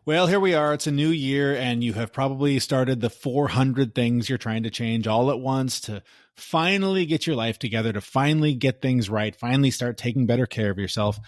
Well, here we are. It's a new year, and you have probably started the 400 things you're trying to change all at once to finally get your life together, to finally get things right, finally start taking better care of yourself,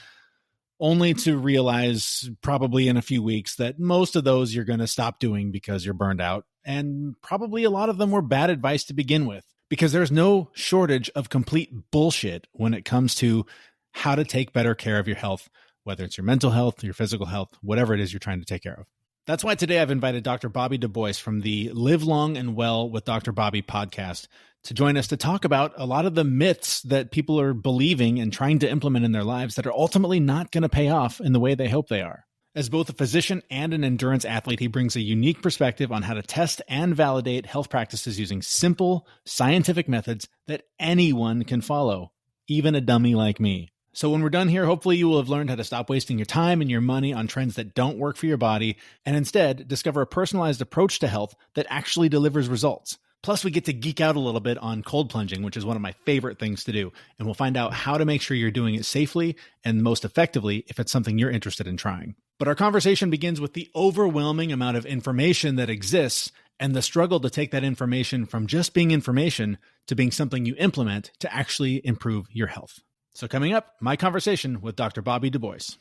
only to realize probably in a few weeks that most of those you're going to stop doing because you're burned out. And probably a lot of them were bad advice to begin with, because there's no shortage of complete bullshit when it comes to how to take better care of your health, whether it's your mental health, your physical health, whatever it is you're trying to take care of. That's why today I've invited Dr. Bobby Dubois from the Live Long and Well with Dr. Bobby podcast to join us to talk about a lot of the myths that people are believing and trying to implement in their lives that are ultimately not going to pay off in the way they hope they are. As both a physician and an endurance athlete, he brings a unique perspective on how to test and validate health practices using simple, scientific methods that anyone can follow, even a dummy like me. So when we're done here, hopefully you will have learned how to stop wasting your time and your money on trends that don't work for your body, and instead discover a personalized approach to health that actually delivers results. Plus, we get to geek out a little bit on cold plunging, which is one of my favorite things to do, and we'll find out how to make sure you're doing it safely and most effectively if it's something you're interested in trying. But our conversation begins with the overwhelming amount of information that exists and the struggle to take that information from just being information to being something you implement to actually improve your health. So coming up, my conversation with Dr. Bobby Dubois.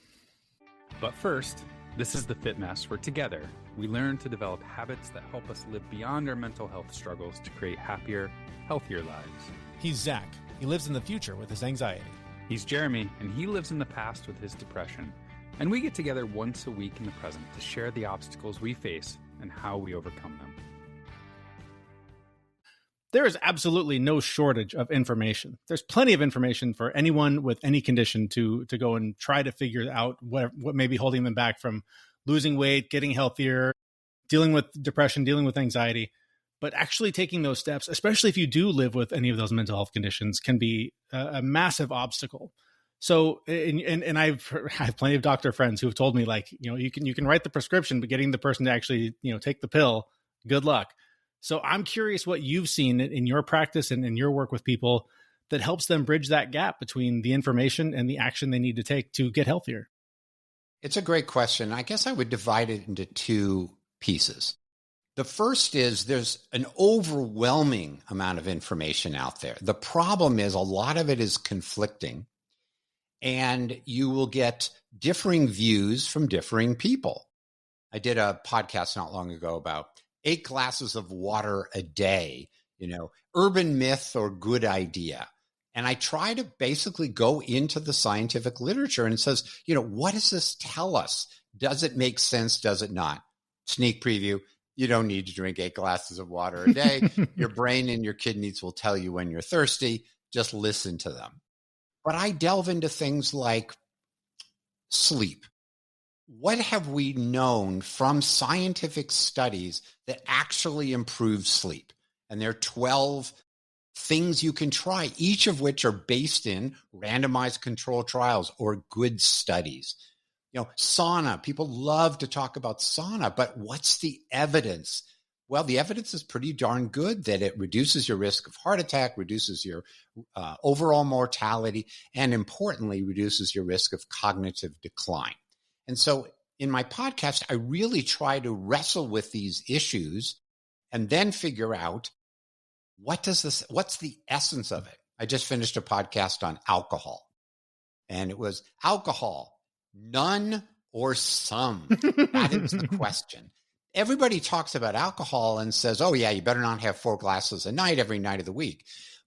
But first, this is the Fit Mess, where together we learn to develop habits that help us live beyond our mental health struggles to create happier, healthier lives. He's Zach. He lives in the future with his anxiety. He's Jeremy, and he lives in the past with his depression. And we get together once a week in the present to share the obstacles we face and how we overcome them. There is absolutely no shortage of information. There's plenty of information for anyone with any condition to go and try to figure out what may be holding them back from losing weight, getting healthier, dealing with depression, dealing with anxiety. But actually taking those steps, especially if you do live with any of those mental health conditions, can be a massive obstacle. So, and I've plenty of doctor friends who have told me, like, you can write the prescription, but getting the person to actually, take the pill, good luck. So I'm curious what you've seen in your practice and in your work with people that helps them bridge that gap between the information and the action they need to take to get healthier. It's a great question. I guess I would divide it into two pieces. The first is there's an overwhelming amount of information out there. The problem is a lot of it is conflicting, and you will get differing views from differing people. I did a podcast not long ago about 8 glasses of water a day, urban myth or good idea. And I try to basically go into the scientific literature and it says, what does this tell us? Does it make sense? Does it not? Sneak preview. You don't need to drink 8 glasses of water a day. Your brain and your kidneys will tell you when you're thirsty. Just listen to them. But I delve into things like sleep. What have we known from scientific studies that actually improve sleep? And there are 12 things you can try, each of which are based in randomized control trials or good studies. Sauna, people love to talk about sauna, but what's the evidence? Well, the evidence is pretty darn good that it reduces your risk of heart attack, reduces your overall mortality, and importantly, reduces your risk of cognitive decline. And so in my podcast, I really try to wrestle with these issues and then figure out what's the essence of it. I just finished a podcast on alcohol, and it was alcohol, none or some. That is the question. Everybody talks about alcohol and says, oh yeah, you better not have 4 glasses a night every night of the week.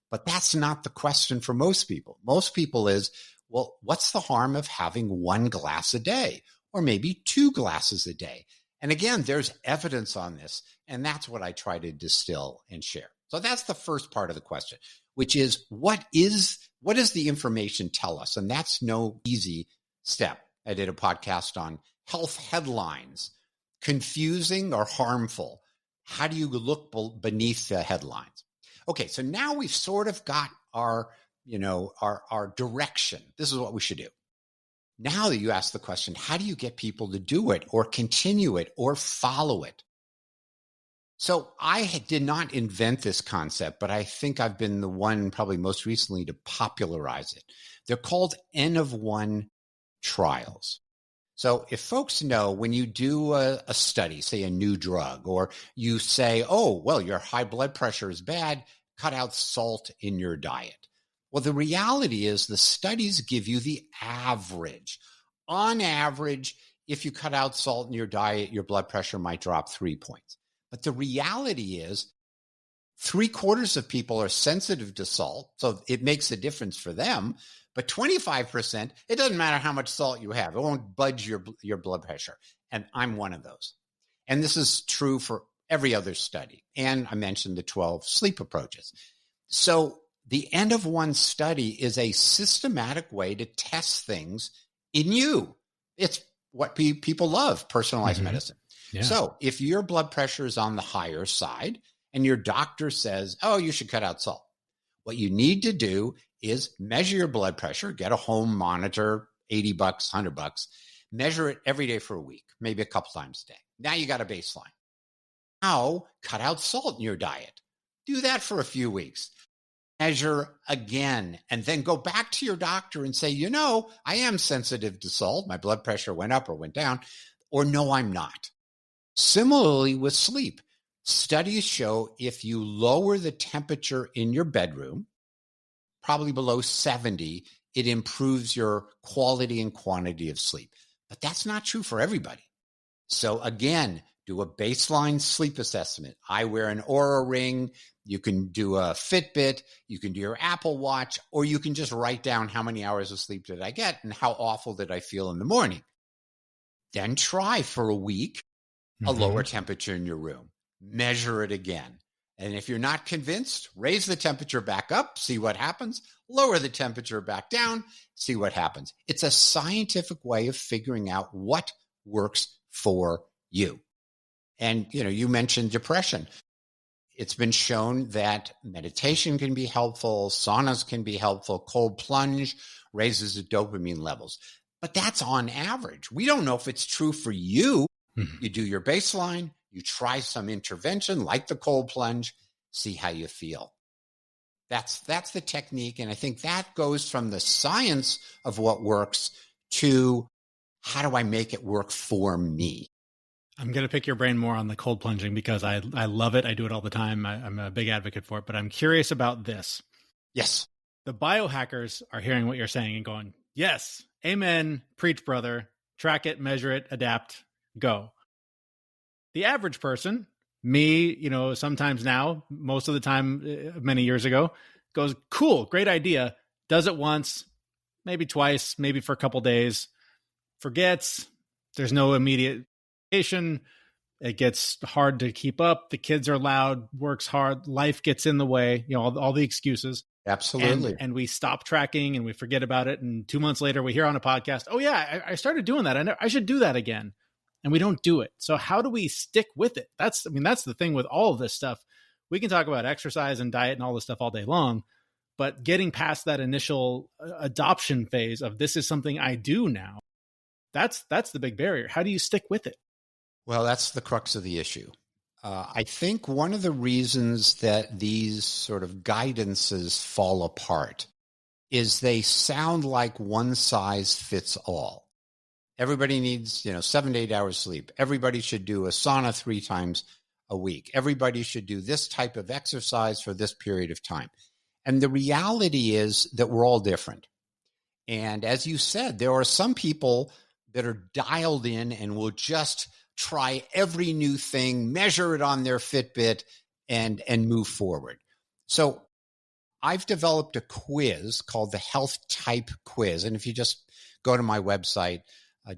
But that's not the question for most people. Most people is, well, what's the harm of having 1 glass a day or maybe 2 glasses a day? And again, there's evidence on this, and that's what I try to distill and share. So that's the first part of the question, which is what does the information tell us? And that's no easy step. I did a podcast on health headlines, confusing or harmful. How do you look beneath the headlines? Okay, so now we've sort of got our direction. This is what we should do. Now that you ask the question, how do you get people to do it or continue it or follow it? So I did not invent this concept, but I think I've been the one probably most recently to popularize it. They're called N of 1 trials. So if folks know when you do a study, say a new drug, or you say, oh, well, your high blood pressure is bad, cut out salt in your diet. Well, the reality is the studies give you the average. On average, if you cut out salt in your diet, your blood pressure might drop 3 points. But the reality is 3/4 of people are sensitive to salt, so it makes a difference for them. But 25%, it doesn't matter how much salt you have. It won't budge your blood pressure. And I'm one of those. And this is true for every other study. And I mentioned the 12 sleep approaches. So the end of one study is a systematic way to test things in you. It's what people love, personalized medicine. Yeah. So if your blood pressure is on the higher side and your doctor says, oh, you should cut out salt, what you need to do is measure your blood pressure, get a home monitor, $80, $100, measure it every day for a week, maybe a couple times a day. Now you got a baseline. Now cut out salt in your diet. Do that for a few weeks. Measure again, and then go back to your doctor and say, I am sensitive to salt. My blood pressure went up or went down, or no, I'm not. Similarly with sleep, studies show if you lower the temperature in your bedroom, probably below 70, it improves your quality and quantity of sleep. But that's not true for everybody. So again, do a baseline sleep assessment. I wear an Oura Ring. You can do a Fitbit. You can do your Apple Watch, or you can just write down how many hours of sleep did I get and how awful did I feel in the morning. Then try for a week a lower temperature in your room. Measure it again. And if you're not convinced, raise the temperature back up, see what happens. Lower the temperature back down, see what happens. It's a scientific way of figuring out what works for you. And, you mentioned depression. It's been shown that meditation can be helpful, saunas can be helpful, cold plunge raises the dopamine levels. But that's on average. We don't know if it's true for you. You do your baseline, you try some intervention like the cold plunge, see how you feel. That's the technique. And I think that goes from the science of what works to how do I make it work for me? I'm going to pick your brain more on the cold plunging because I love it. I do it all the time. I'm a big advocate for it, but I'm curious about this. Yes. The biohackers are hearing what you're saying and going, yes, amen, preach, brother, track it, measure it, adapt, go. The average person, me, sometimes now, most of the time, many years ago, goes, cool, great idea, does it once, maybe twice, maybe for a couple days, forgets, there's no immediate action, it gets hard to keep up, the kids are loud, works hard, life gets in the way, all the excuses. Absolutely. And we stop tracking and we forget about it. And 2 months later, we hear on a podcast, oh yeah, I started doing that. I should do that again. And we don't do it. So how do we stick with it? That's the thing with all of this stuff. We can talk about exercise and diet and all this stuff all day long, but getting past that initial adoption phase of this is something I do now, that's the big barrier. How do you stick with it? Well, that's the crux of the issue. I think one of the reasons that these sort of guidances fall apart is they sound like one size fits all. Everybody needs, 7 to 8 hours sleep. Everybody should do a sauna 3 times a week. Everybody should do this type of exercise for this period of time. And the reality is that we're all different. And as you said, there are some people that are dialed in and will just try every new thing, measure it on their Fitbit, and move forward. So I've developed a quiz called the Health Type Quiz. And if you just go to my website,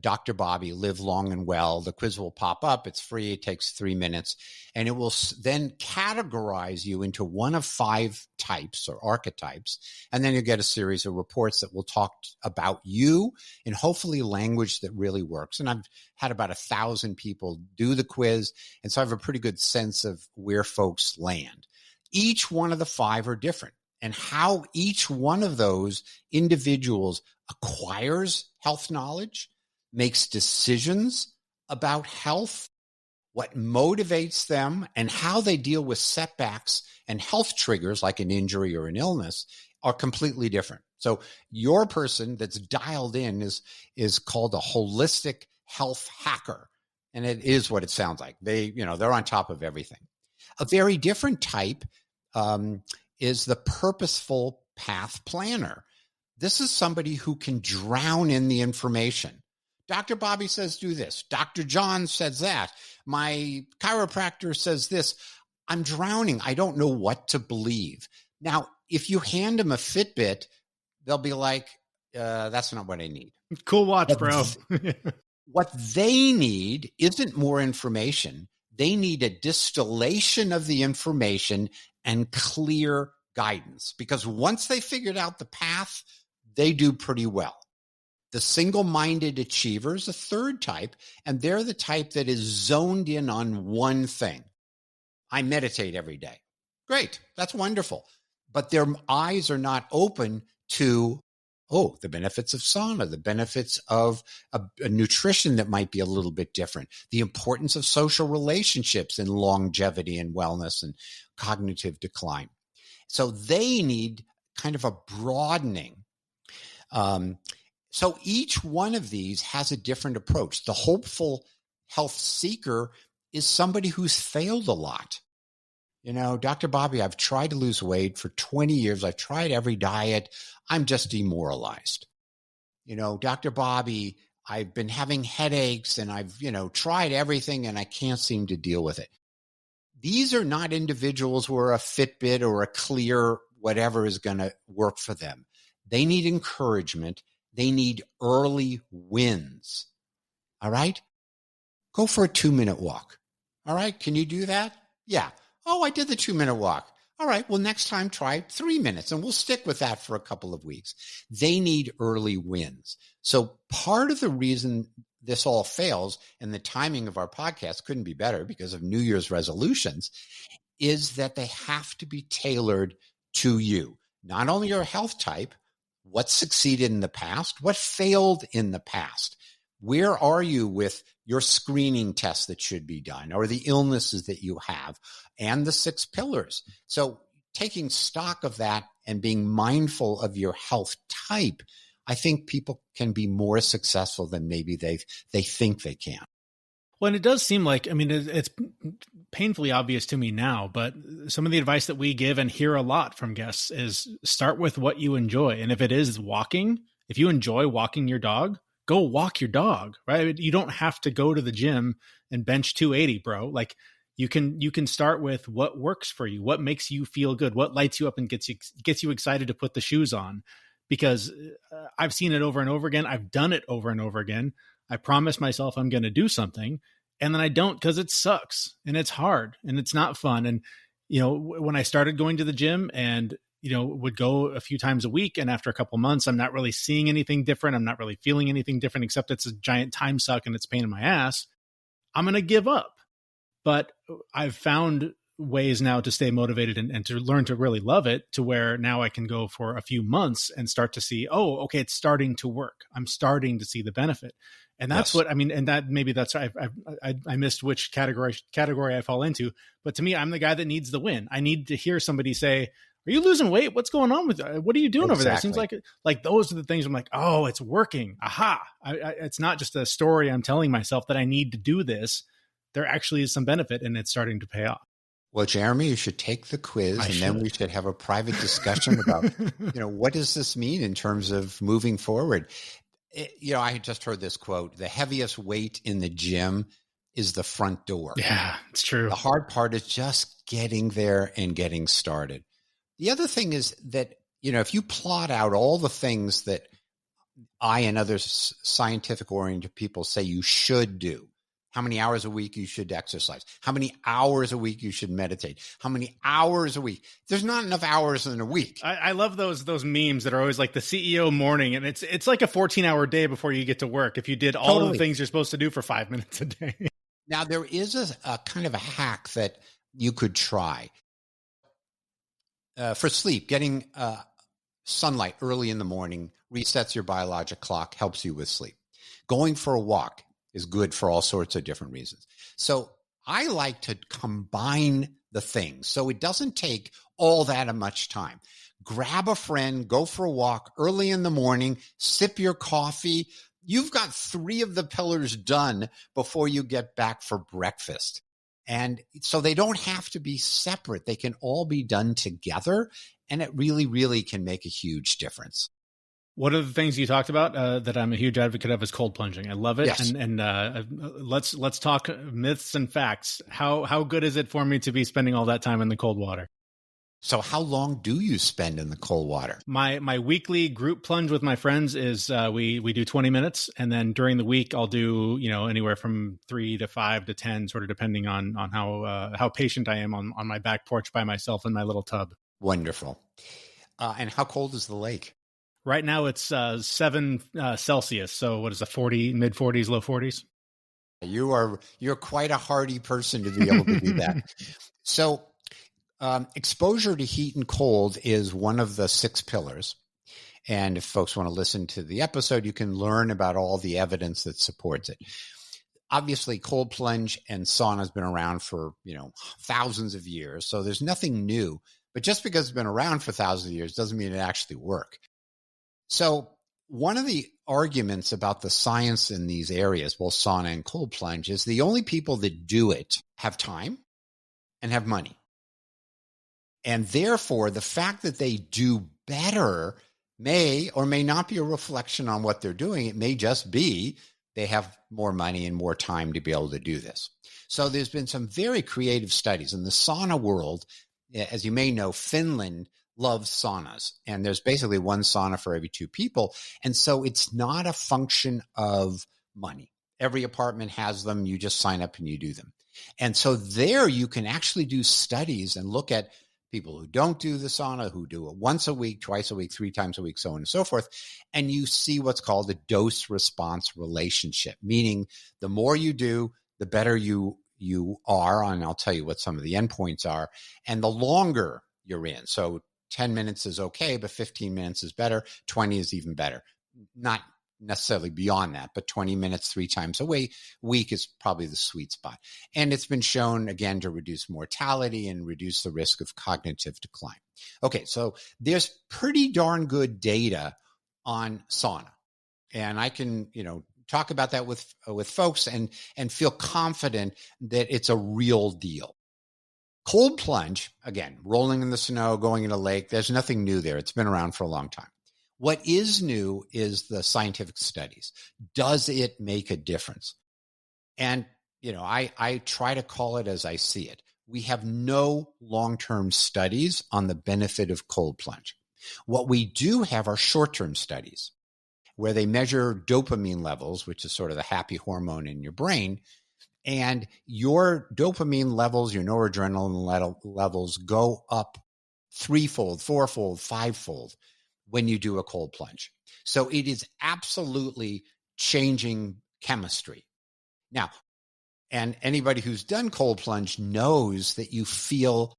Dr. Bobby, Live Long and Well, the quiz will pop up. It's free. It takes 3 minutes. And it will then categorize you into one of 5 types or archetypes. And then you get a series of reports that will talk about you in hopefully language that really works. And I've had about 1,000 people do the quiz. And so I have a pretty good sense of where folks land. Each one of the 5 are different. And how each one of those individuals acquires health knowledge, makes decisions about health, what motivates them, and how they deal with setbacks and health triggers like an injury or an illness are completely different. So your person that's dialed in is called a holistic health hacker. And it is what it sounds like. They're on top of everything. A very different type is the purposeful path planner. This is somebody who can drown in the information. Dr. Bobby says do this. Dr. John says that. My chiropractor says this. I'm drowning. I don't know what to believe. Now, if you hand them a Fitbit, they'll be like, that's not what I need. Cool watch, bro. What they need isn't more information. They need a distillation of the information and clear guidance, because once they figured out the path, they do pretty well. The single-minded achiever is a third type, and they're the type that is zoned in on one thing. I meditate every day. Great. That's wonderful. But their eyes are not open to, the benefits of sauna, the benefits of a nutrition that might be a little bit different, the importance of social relationships in longevity and wellness and cognitive decline. So they need kind of a broadening. So each one of these has a different approach. The hopeful health seeker is somebody who's failed a lot. Dr. Bobby, I've tried to lose weight for 20 years. I've tried every diet. I'm just demoralized. Dr. Bobby, I've been having headaches and I've, tried everything and I can't seem to deal with it. These are not individuals where a Fitbit or a Clear whatever is going to work for them. They need encouragement. They need early wins. All right? Go for a 2-minute walk. All right? Can you do that? Yeah. Oh, I did the 2-minute walk. All right. Well, next time try 3 minutes and we'll stick with that for a couple of weeks. They need early wins. So part of the reason this all fails, and the timing of our podcast couldn't be better because of New Year's resolutions, is that they have to be tailored to you. Not only your health type, what succeeded in the past, what failed in the past. Where are you with your screening tests that should be done, or the illnesses that you have, and the 6 pillars? So taking stock of that and being mindful of your health type, I think people can be more successful than maybe they think they can. Well, and it does seem like, it's painfully obvious to me now, but some of the advice that we give and hear a lot from guests is start with what you enjoy. And if it is walking, if you enjoy walking your dog, go walk your dog, right? You don't have to go to the gym and bench 280, bro. Like you can start with what works for you, what makes you feel good, what lights you up and gets you excited to put the shoes on. Because I've seen it over and over again. I've done it over and over again. I promise myself I'm going to do something, and then I don't because it sucks and it's hard and it's not fun. And, when I started going to the gym and, would go a few times a week, and after a couple months, I'm not really seeing anything different. I'm not really feeling anything different, except it's a giant time suck and it's a pain in my ass. I'm going to give up. But I've found ways now to stay motivated and to learn to really love it, to where now I can go for a few months and start to see, okay, it's starting to work. I'm starting to see the benefit. And that's what, and that maybe that's, I missed which category I fall into, but to me, I'm the guy that needs the win. I need to hear somebody say, are you losing weight? What's going on with what are you doing over there? It seems like those are the things I'm like, oh, it's working. Aha. It's not just a story I'm telling myself that I need to do this. There actually is some benefit and it's starting to pay off. Well, Jeremy, you should take the quiz then we should have a private discussion about, what does this mean in terms of moving forward? I had just heard this quote, the heaviest weight in the gym is the front door. Yeah, it's true. The hard part is just getting there and getting started. The other thing is that, if you plot out all the things that I and other scientific-oriented people say you should do, how many hours a week you should exercise, how many hours a week you should meditate, how many hours a week. There's not enough hours in a week. I love those memes that are always like the CEO morning, and it's like a 14-hour day before you get to work if you did all the things you're supposed to do for 5 minutes a day. Now, there is a kind of a hack that you could try. For sleep, getting sunlight early in the morning resets your biologic clock, helps you with sleep. Going for a walk is good for all sorts of different reasons. So I like to combine the things so it doesn't take all that much time. Grab a friend, go for a walk early in the morning, sip your coffee. You've got 3 of the pillars done before you get back for breakfast. And so they don't have to be separate. They can all be done together. And it really, really can make a huge difference. One of the things you talked about that I'm a huge advocate of is cold plunging. I love it. Yes. And let's talk myths and facts. How good is it for me to be spending all that time in the cold water? So how long do you spend in the cold water? My weekly group plunge with my friends is we do 20 minutes, and then during the week I'll do anywhere from 3 to 5 to 10, sort of depending on how patient I am on my back porch by myself in my little tub. Wonderful. And how cold is the lake? Right now it's 7 Celsius. So what is it, 40, mid 40s, low 40s? You're quite a hardy person to be able to do that. So exposure to heat and cold is one of the 6 pillars. And if folks want to listen to the episode, you can learn about all the evidence that supports it. Obviously, cold plunge and sauna has been around for, thousands of years. So there's nothing new. But just because it's been around for thousands of years doesn't mean it actually works. So one of the arguments about the science in these areas, both sauna and cold plunge, is the only people that do it have time and have money. And therefore, the fact that they do better may or may not be a reflection on what they're doing. It may just be they have more money and more time to be able to do this. So there's been some very creative studies in the sauna world. As you may know, Finland loves saunas, and there's basically 1 sauna for every 2 people. And so it's not a function of money. Every apartment has them. You just sign up and you do them. And so there you can actually do studies and look at people who don't do the sauna, who do it once a week, twice a week, 3 times a week, so on and so forth. And you see what's called a dose-response relationship, meaning the more you do, the better you are. And I'll tell you what some of the endpoints are. And the longer you're in. So 10 minutes is okay, but 15 minutes is better. 20 is even better. Not necessarily beyond that, but 20 minutes 3 times a week is probably the sweet spot. And it's been shown, again, to reduce mortality and reduce the risk of cognitive decline. Okay, so there's pretty darn good data on sauna. And I can, talk about that with folks and feel confident that it's a real deal. Cold plunge, again, rolling in the snow, going in a lake, there's nothing new there. It's been around for a long time. What is new is the scientific studies. Does it make a difference? And, I try to call it as I see it. We have no long-term studies on the benefit of cold plunge. What we do have are short-term studies where they measure dopamine levels, which is sort of the happy hormone in your brain. And your dopamine levels, your noradrenaline levels go up 3-fold, 4-fold, 5-fold when you do a cold plunge. So it is absolutely changing chemistry. Now, and anybody who's done cold plunge knows that you feel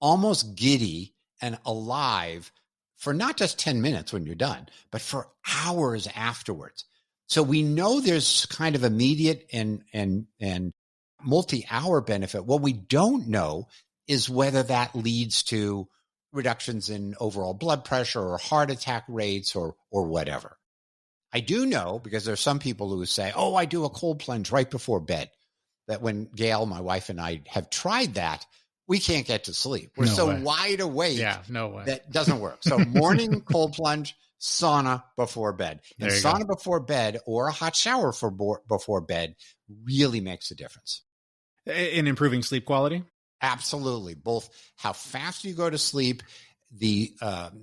almost giddy and alive for not just 10 minutes when you're done, but for hours afterwards. So we know there's kind of immediate and multi-hour benefit. What we don't know is whether that leads to reductions in overall blood pressure or heart attack rates or whatever. I do know, because there's some people who say, oh, I do a cold plunge right before bed, that when Gail, my wife, and I have tried that, we can't get to sleep. We're wide awake. Yeah, no way. That doesn't work. So morning cold plunge, sauna before bed. And sauna before bed or a hot shower before bed really makes a difference. In improving sleep quality? Absolutely. Both how fast you go to sleep, the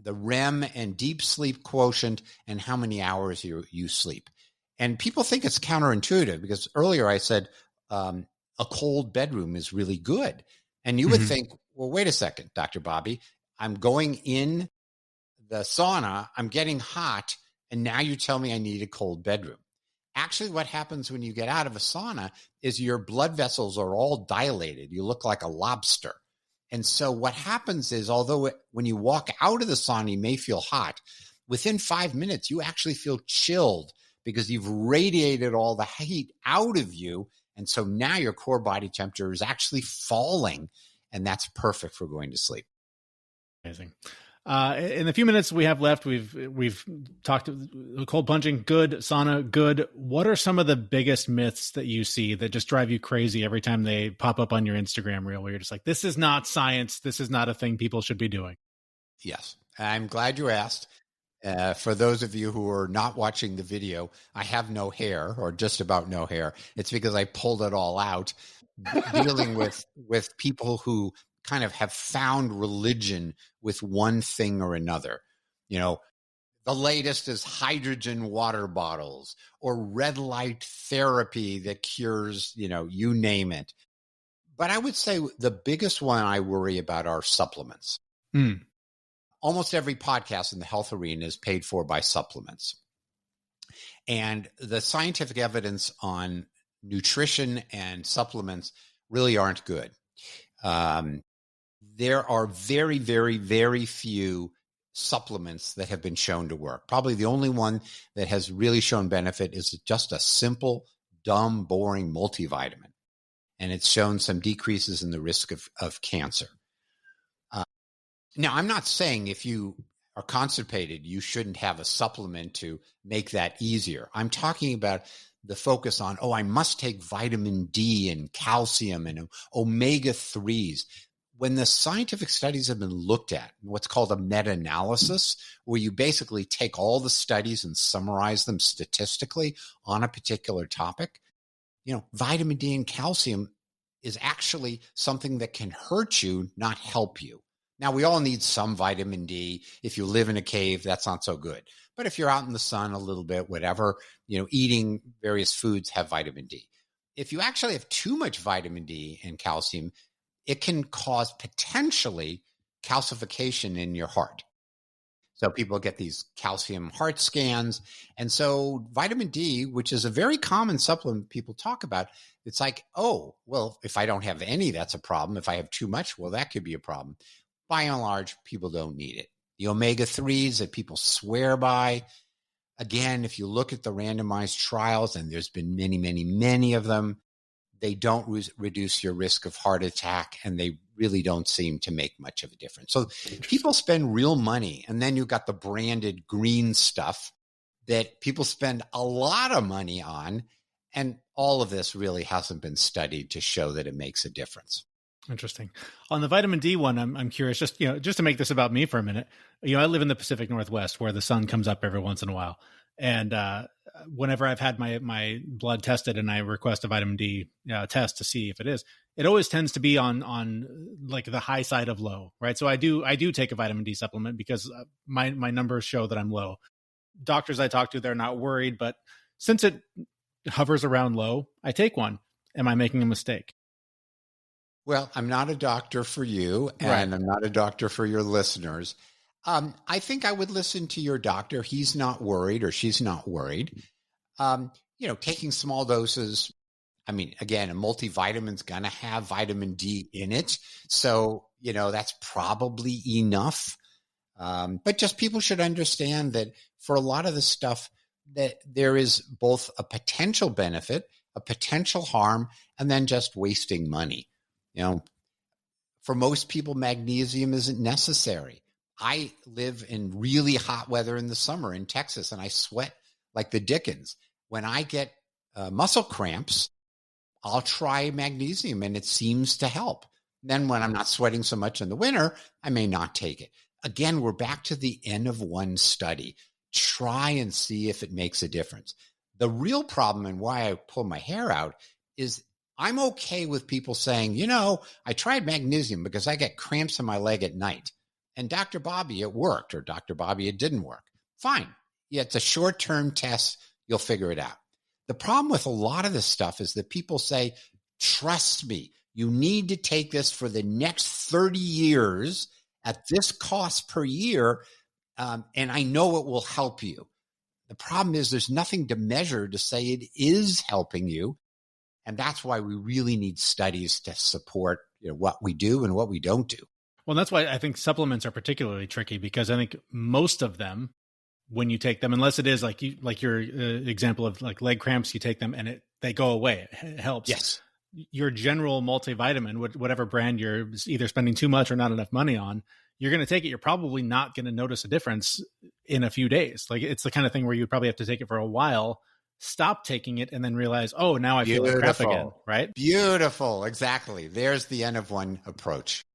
REM and deep sleep quotient, and how many hours you sleep. And people think it's counterintuitive because earlier I said a cold bedroom is really good. And you would think, well, wait a second, Dr. Bobby, I'm going in the sauna, I'm getting hot, and now you tell me I need a cold bedroom. Actually, what happens when you get out of a sauna is your blood vessels are all dilated. You look like a lobster. And so what happens is, although when you walk out of the sauna, you may feel hot, within 5 minutes, you actually feel chilled because you've radiated all the heat out of you. And so now your core body temperature is actually falling, and that's perfect for going to sleep. Amazing. In the few minutes we have left, we've talked cold plunging, good, sauna, good. What are some of the biggest myths that you see that just drive you crazy every time they pop up on your Instagram reel where you're just like, this is not science. This is not a thing people should be doing? Yes. I'm glad you asked. For those of you who are not watching the video, I have no hair, or just about no hair. It's because I pulled it all out, dealing with people who kind of have found religion with one thing or another. You know, the latest is hydrogen water bottles or red light therapy that cures, you name it. But I would say the biggest one I worry about are supplements. Almost every podcast in the health arena is paid for by supplements. And the scientific evidence on nutrition and supplements really aren't good. There are very, very, very few supplements that have been shown to work. Probably the only one that has really shown benefit is just a simple, dumb, boring multivitamin. And it's shown some decreases in the risk of cancer. Now, I'm not saying if you are constipated, you shouldn't have a supplement to make that easier. I'm talking about the focus on, I must take vitamin D and calcium and omega-3s. When the scientific studies have been looked at, what's called a meta-analysis, where you basically take all the studies and summarize them statistically on a particular topic, vitamin D and calcium is actually something that can hurt you, not help you. Now, we all need some vitamin D. If you live in a cave, that's not so good. But if you're out in the sun a little bit, whatever, eating various foods have vitamin D. If you actually have too much vitamin D and calcium, it can cause potentially calcification in your heart. So people get these calcium heart scans. And so vitamin D, which is a very common supplement people talk about, it's like, if I don't have any, that's a problem. If I have too much, that could be a problem. By and large, people don't need it. The omega-3s that people swear by, again, if you look at the randomized trials, and there's been many, many, many of them, they don't reduce your risk of heart attack, and they really don't seem to make much of a difference. So people spend real money, and then you've got the branded green stuff that people spend a lot of money on, and all of this really hasn't been studied to show that it makes a difference. Interesting. On the vitamin D one, I'm curious, just to make this about me for a minute. I live in the Pacific Northwest where the sun comes up every once in a while. And whenever I've had my blood tested and I request a vitamin D test to see if it always tends to be on like the high side of low, right? So I do take a vitamin D supplement because my numbers show that I'm low. Doctors I talk to, they're not worried, but since it hovers around low, I take one. Am I making a mistake? Well, I'm not a doctor for you, and right. I'm not a doctor for your listeners. I think I would listen to your doctor. He's not worried, or she's not worried. Taking small doses. I mean, again, a multivitamin's going to have vitamin D in it. So, that's probably enough. But just people should understand that for a lot of the stuff, that there is both a potential benefit, a potential harm, and then just wasting money. For most people, magnesium isn't necessary. I live in really hot weather in the summer in Texas, and I sweat like the dickens. When I get muscle cramps, I'll try magnesium, and it seems to help. Then when I'm not sweating so much in the winter, I may not take it. Again, we're back to the N of one study. Try and see if it makes a difference. The real problem, and why I pull my hair out, is I'm okay with people saying, I tried magnesium because I get cramps in my leg at night. And Dr. Bobby, it worked, or Dr. Bobby, it didn't work. Fine. Yeah, it's a short-term test. You'll figure it out. The problem with a lot of this stuff is that people say, trust me, you need to take this for the next 30 years at this cost per year, and I know it will help you. The problem is there's nothing to measure to say it is helping you. And that's why we really need studies to support what we do and what we don't do. Well, that's why I think supplements are particularly tricky, because I think most of them, when you take them, unless it is like your example of like leg cramps, you take them and they go away. It helps. Yes. Your general multivitamin, whatever brand you're either spending too much or not enough money on, you're going to take it. You're probably not going to notice a difference in a few days. Like it's the kind of thing where you'd probably have to take it for a while, stop taking it, and then realize, oh, now I feel like crap again, right? Beautiful. Exactly. There's the N of 1 approach.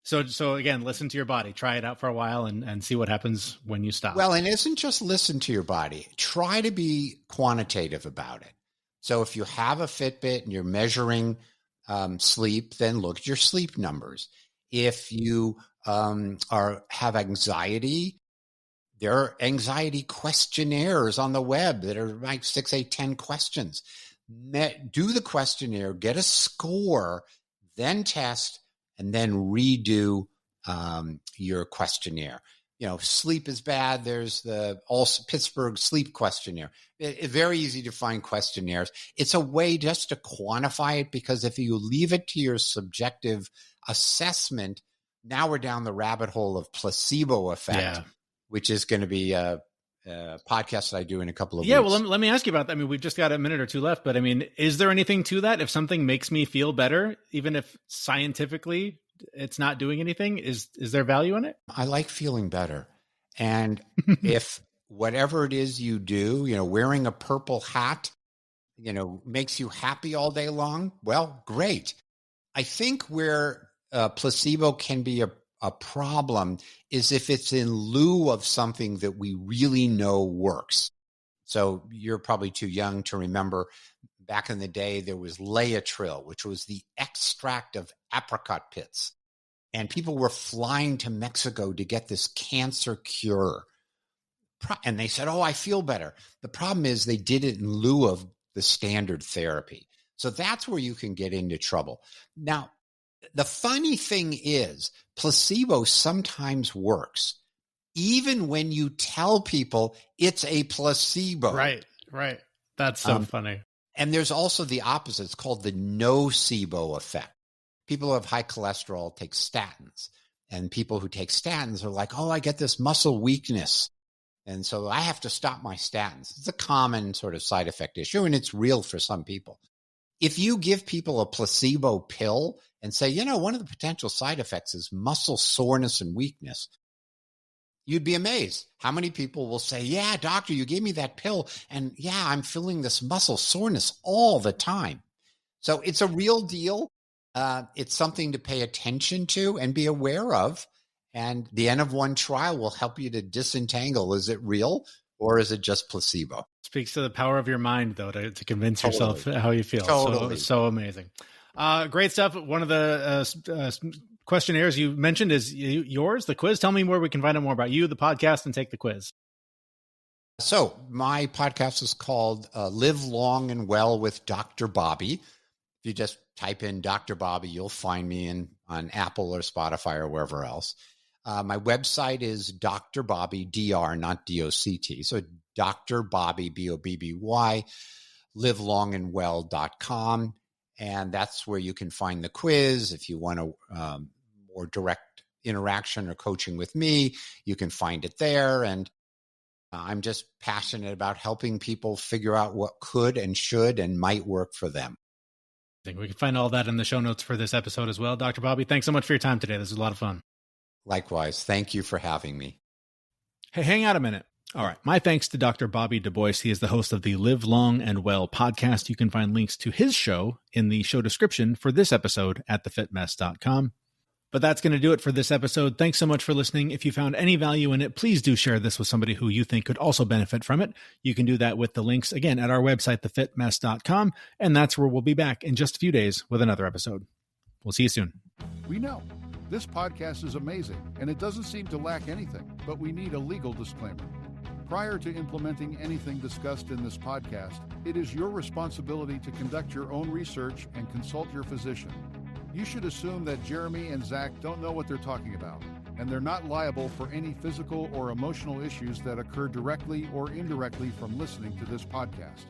So again, listen to your body, try it out for a while and see what happens when you stop. Well, and it isn't just listen to your body. Try to be quantitative about it. So if you have a Fitbit and you're measuring sleep, then look at your sleep numbers. If you have anxiety, there are anxiety questionnaires on the web that are like 6, 8, 10 questions. Do the questionnaire, get a score, then test, and then redo your questionnaire. Sleep is bad. There's the Pittsburgh Sleep Questionnaire. It's very easy to find questionnaires. It's a way just to quantify it, because if you leave it to your subjective assessment, now we're down the rabbit hole of placebo effect, which is going to be a podcast that I do in a couple of weeks. Yeah, well, let me ask you about that. I mean, we've just got a minute or two left, but I mean, is there anything to that? If something makes me feel better, even if scientifically it's not doing anything, is there value in it? I like feeling better. And if whatever it is you do, wearing a purple hat, makes you happy all day long, well, great. I think where placebo can be a problem is if it's in lieu of something that we really know works. So you're probably too young to remember back in the day, there was Laetrile, which was the extract of apricot pits. And people were flying to Mexico to get this cancer cure. And they said, oh, I feel better. The problem is they did it in lieu of the standard therapy. So that's where you can get into trouble. Now, the funny thing is placebo sometimes works, even when you tell people it's a placebo. Right. That's so funny. And there's also the opposite. It's called the nocebo effect. People who have high cholesterol take statins, and people who take statins are like, oh, I get this muscle weakness, and so I have to stop my statins. It's a common sort of side effect issue, and it's real for some people. If you give people a placebo pill and say, one of the potential side effects is muscle soreness and weakness, you'd be amazed how many people will say, yeah, doctor, you gave me that pill, and yeah, I'm feeling this muscle soreness all the time. So it's a real deal. It's something to pay attention to and be aware of. And the N of 1 trial will help you to disentangle. Is it real or is it just placebo? Speaks to the power of your mind, though, to convince yourself how you feel. Totally. So amazing. Great stuff. One of the questionnaires you mentioned is yours, the quiz. Tell me where we can find out more about you, the podcast, and take the quiz. So my podcast is called Live Long and Well with Dr. Bobby. If you just type in Dr. Bobby, you'll find me on Apple or Spotify or wherever else. My website is Dr. Bobby, DR, not DOCT. So Dr. Bobby, BOBBY, livelongandwell.com. And that's where you can find the quiz. If you want a more direct interaction or coaching with me, you can find it there. And I'm just passionate about helping people figure out what could and should and might work for them. We can find all that in the show notes for this episode as well. Dr. Bobby, thanks so much for your time today. This was a lot of fun. Likewise. Thank you for having me. Hey, hang out a minute. All right. My thanks to Dr. Bobby Dubois. He is the host of the Live Long and Well podcast. You can find links to his show in the show description for this episode at thefitmess.com. But that's going to do it for this episode. Thanks so much for listening. If you found any value in it, please do share this with somebody who you think could also benefit from it. You can do that with the links, again, at our website, thefitmess.com. And that's where we'll be back in just a few days with another episode. We'll see you soon. We know this podcast is amazing, and it doesn't seem to lack anything, but we need a legal disclaimer. Prior to implementing anything discussed in this podcast, it is your responsibility to conduct your own research and consult your physician. You should assume that Jeremy and Zach don't know what they're talking about, and they're not liable for any physical or emotional issues that occur directly or indirectly from listening to this podcast.